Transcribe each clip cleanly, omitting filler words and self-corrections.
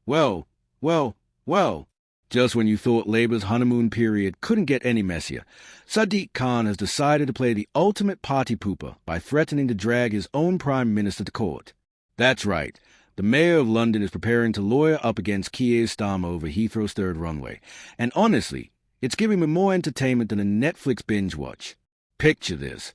Well, well, well. Just when you thought Labour's honeymoon period couldn't get any messier, Sadiq Khan has decided to play the ultimate party pooper by threatening to drag his own Prime Minister to court. That's right. The Mayor of London is preparing to lawyer up against Keir Starmer over Heathrow's third runway. And honestly, it's giving me more entertainment than a Netflix binge watch. Picture this.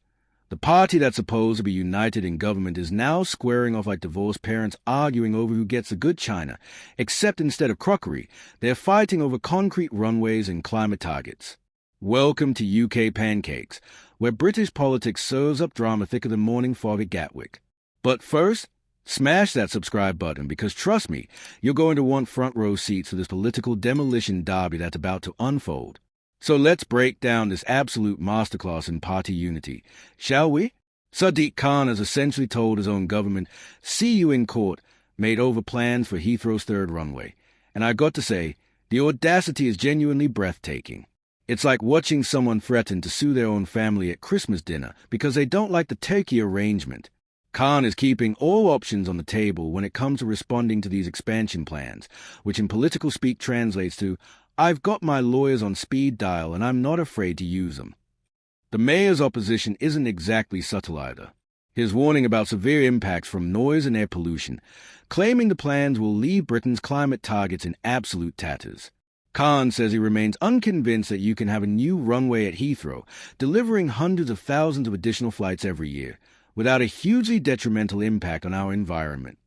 The party that's supposed to be united in government is now squaring off like divorced parents arguing over who gets the good china, except instead of crockery, they're fighting over concrete runways and climate targets. Welcome to UK Pancakes, where British politics serves up drama thicker than morning fog at Gatwick. But first, smash that subscribe button because trust me, you're going to want front row seats for this political demolition derby that's about to unfold. So let's break down this absolute masterclass in party unity, shall we? Sadiq Khan has essentially told his own government, see you in court, made over plans for Heathrow's third runway. And I got to say, the audacity is genuinely breathtaking. It's like watching someone threaten to sue their own family at Christmas dinner because they don't like the turkey arrangement. Khan is keeping all options on the table when it comes to responding to these expansion plans, which in political speak translates to, I've got my lawyers on speed dial and I'm not afraid to use them. The mayor's opposition isn't exactly subtle either. His warning about severe impacts from noise and air pollution, claiming the plans will leave Britain's climate targets in absolute tatters. Khan says he remains unconvinced that you can have a new runway at Heathrow, delivering hundreds of thousands of additional flights every year, without a hugely detrimental impact on our environment.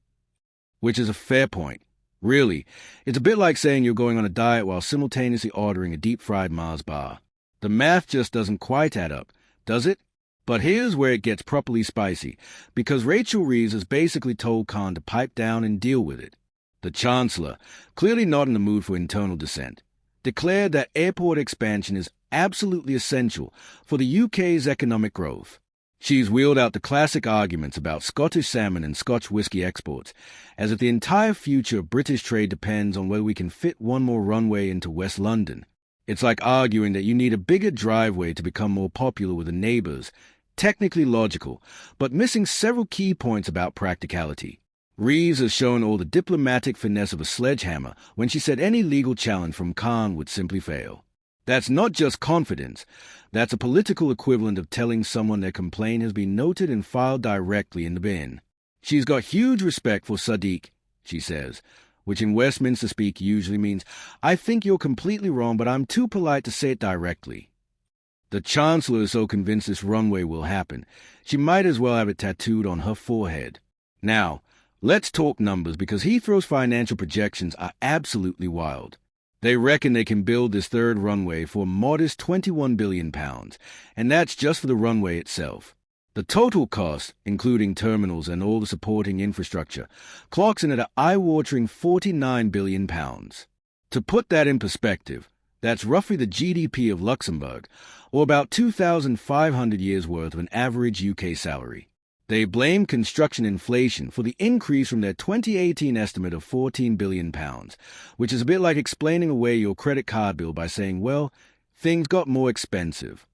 Which is a fair point. Really, it's a bit like saying you're going on a diet while simultaneously ordering a deep-fried Mars bar. The math just doesn't quite add up, does it? But here's where it gets properly spicy, because Rachel Reeves has basically told Khan to pipe down and deal with it. The Chancellor, clearly not in the mood for internal dissent, declared that airport expansion is absolutely essential for the UK's economic growth. She's wheeled out the classic arguments about Scottish salmon and Scotch whisky exports, as if the entire future of British trade depends on whether we can fit one more runway into West London. It's like arguing that you need a bigger driveway to become more popular with the neighbours. Technically logical, but missing several key points about practicality. Reeves has shown all the diplomatic finesse of a sledgehammer when she said any legal challenge from Khan would simply fail. That's not just confidence. That's a political equivalent of telling someone their complaint has been noted and filed directly in the bin. She's got huge respect for Saddiq, she says, which in Westminster speak usually means, I think you're completely wrong, but I'm too polite to say it directly. The Chancellor is so convinced this runway will happen, she might as well have it tattooed on her forehead. Now, let's talk numbers because Heathrow's financial projections are absolutely wild. They reckon they can build this third runway for a modest £21 billion, and that's just for the runway itself. The total cost, including terminals and all the supporting infrastructure, clocks in at an eye-watering £49 billion. To put that in perspective, that's roughly the GDP of Luxembourg, or about 2,500 years' worth of an average UK salary. They blame construction inflation for the increase from their 2018 estimate of £14 billion, which is a bit like explaining away your credit card bill by saying, well, things got more expensive.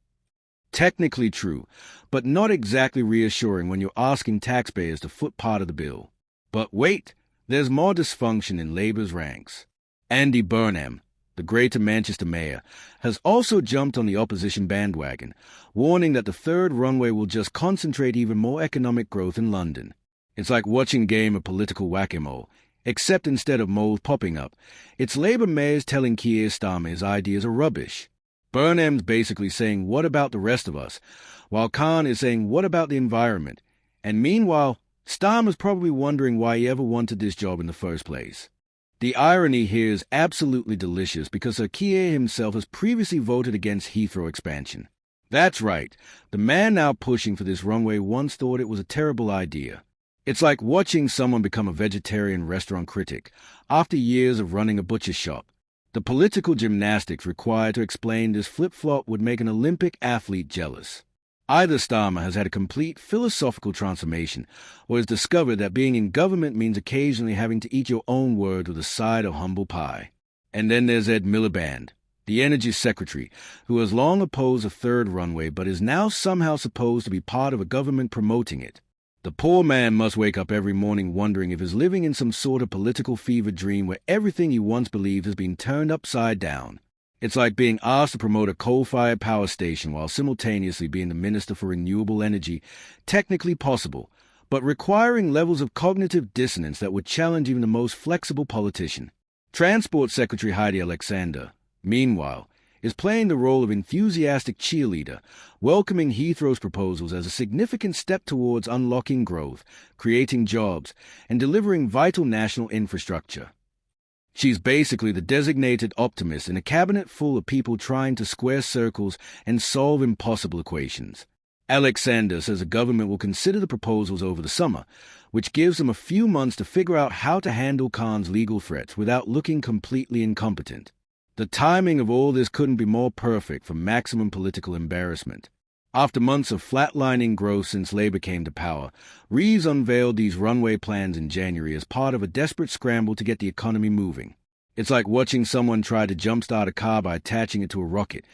Technically true, but not exactly reassuring when you're asking taxpayers to foot part of the bill. But wait, there's more dysfunction in Labour's ranks. Andy Burnham, the Greater Manchester Mayor, has also jumped on the opposition bandwagon, warning that the third runway will just concentrate even more economic growth in London. It's like watching a game of political whack-a-mole, except instead of moles popping up, it's Labour mayors telling Keir Starmer his ideas are rubbish. Burnham's basically saying, what about the rest of us? While Khan is saying, what about the environment? And meanwhile, Starmer's probably wondering why he ever wanted this job in the first place. The irony here is absolutely delicious because Sir Keir himself has previously voted against Heathrow expansion. That's right, the man now pushing for this runway once thought it was a terrible idea. It's like watching someone become a vegetarian restaurant critic after years of running a butcher shop. The political gymnastics required to explain this flip-flop would make an Olympic athlete jealous. Either Starmer has had a complete philosophical transformation or has discovered that being in government means occasionally having to eat your own word with a side of humble pie. And then there's Ed Miliband, the Energy Secretary, who has long opposed a third runway but is now somehow supposed to be part of a government promoting it. The poor man must wake up every morning wondering if he's living in some sort of political fever dream where everything he once believed has been turned upside down. It's like being asked to promote a coal-fired power station while simultaneously being the Minister for Renewable Energy, technically possible, but requiring levels of cognitive dissonance that would challenge even the most flexible politician. Transport Secretary Heidi Alexander, meanwhile, is playing the role of enthusiastic cheerleader, welcoming Heathrow's proposals as a significant step towards unlocking growth, creating jobs, and delivering vital national infrastructure. She's basically the designated optimist in a cabinet full of people trying to square circles and solve impossible equations. Alexander says the government will consider the proposals over the summer, which gives them a few months to figure out how to handle Khan's legal threats without looking completely incompetent. The timing of all this couldn't be more perfect for maximum political embarrassment. After months of flatlining growth since Labour came to power, Reeves unveiled these runway plans in January as part of a desperate scramble to get the economy moving. It's like watching someone try to jumpstart a car by attaching it to a rocket.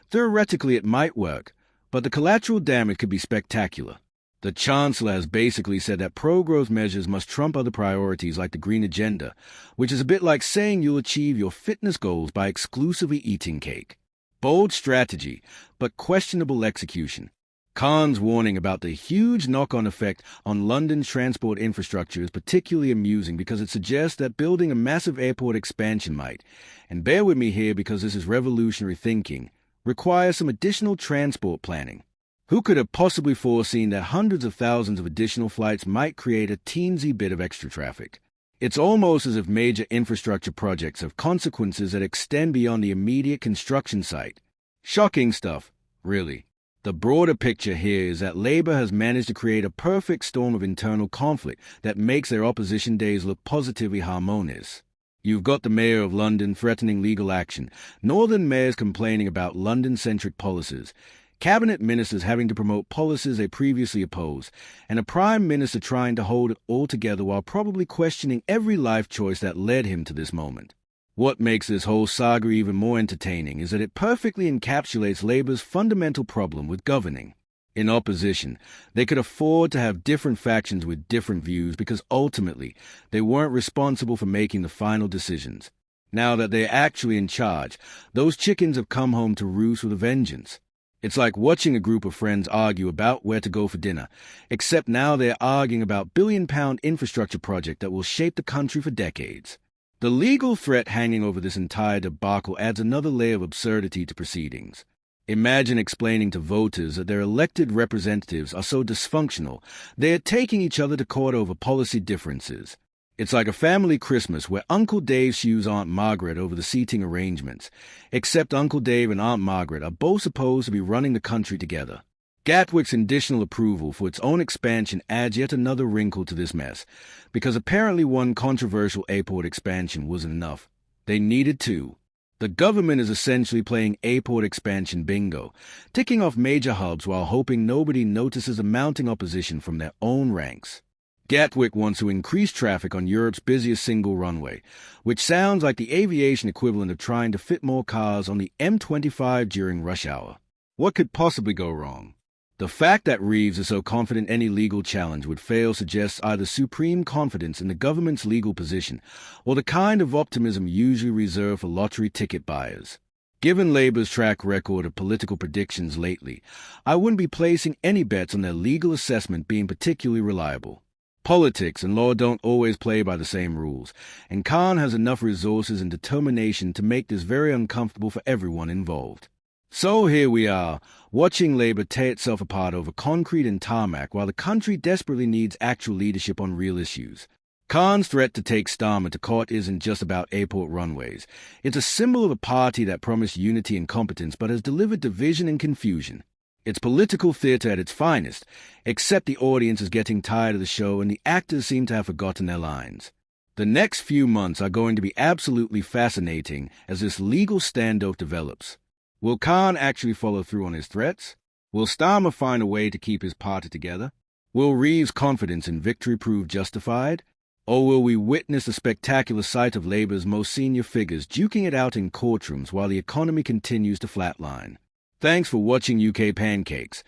Theoretically, it might work, but the collateral damage could be spectacular. The Chancellor has basically said that pro-growth measures must trump other priorities like the Green Agenda, which is a bit like saying you'll achieve your fitness goals by exclusively eating cake. Bold strategy, but questionable execution. Khan's warning about the huge knock-on effect on London's transport infrastructure is particularly amusing because it suggests that building a massive airport expansion might, and bear with me here because this is revolutionary thinking, require some additional transport planning. Who could have possibly foreseen that hundreds of thousands of additional flights might create a teensy bit of extra traffic? It's almost as if major infrastructure projects have consequences that extend beyond the immediate construction site. Shocking stuff, really. The broader picture here is that Labour has managed to create a perfect storm of internal conflict that makes their opposition days look positively harmonious. You've got the Mayor of London threatening legal action, Northern mayors complaining about London-centric policies, Cabinet ministers having to promote policies they previously opposed, and a Prime Minister trying to hold it all together while probably questioning every life choice that led him to this moment. What makes this whole saga even more entertaining is that it perfectly encapsulates Labour's fundamental problem with governing. In opposition, they could afford to have different factions with different views because ultimately they weren't responsible for making the final decisions. Now that they're actually in charge, those chickens have come home to roost with a vengeance. It's like watching a group of friends argue about where to go for dinner, except now they're arguing about billion-pound infrastructure project that will shape the country for decades. The legal threat hanging over this entire debacle adds another layer of absurdity to proceedings. Imagine explaining to voters that their elected representatives are so dysfunctional they are taking each other to court over policy differences. It's like a family Christmas where Uncle Dave sues Aunt Margaret over the seating arrangements, except Uncle Dave and Aunt Margaret are both supposed to be running the country together. Gatwick's conditional approval for its own expansion adds yet another wrinkle to this mess, because apparently one controversial airport expansion wasn't enough. They needed two. The government is essentially playing airport expansion bingo, ticking off major hubs while hoping nobody notices the mounting opposition from their own ranks. Gatwick wants to increase traffic on Europe's busiest single runway, which sounds like the aviation equivalent of trying to fit more cars on the M25 during rush hour. What could possibly go wrong? The fact that Reeves is so confident any legal challenge would fail suggests either supreme confidence in the government's legal position or the kind of optimism usually reserved for lottery ticket buyers. Given Labour's track record of political predictions lately, I wouldn't be placing any bets on their legal assessment being particularly reliable. Politics and law don't always play by the same rules, and Khan has enough resources and determination to make this very uncomfortable for everyone involved. So here we are, watching Labour tear itself apart over concrete and tarmac while the country desperately needs actual leadership on real issues. Khan's threat to take Starmer to court isn't just about airport runways. It's a symbol of a party that promised unity and competence but has delivered division and confusion. It's political theater at its finest, except the audience is getting tired of the show and the actors seem to have forgotten their lines. The next few months are going to be absolutely fascinating as this legal standoff develops. Will Khan actually follow through on his threats? Will Starmer find a way to keep his party together? Will Reeves' confidence in victory prove justified? Or will we witness the spectacular sight of Labour's most senior figures duking it out in courtrooms while the economy continues to flatline? Thanks for watching UK Pancakes.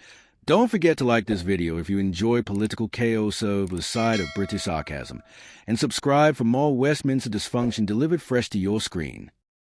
Don't forget to like this video if you enjoy political chaos served with a side of British sarcasm, and subscribe for more Westminster dysfunction delivered fresh to your screen.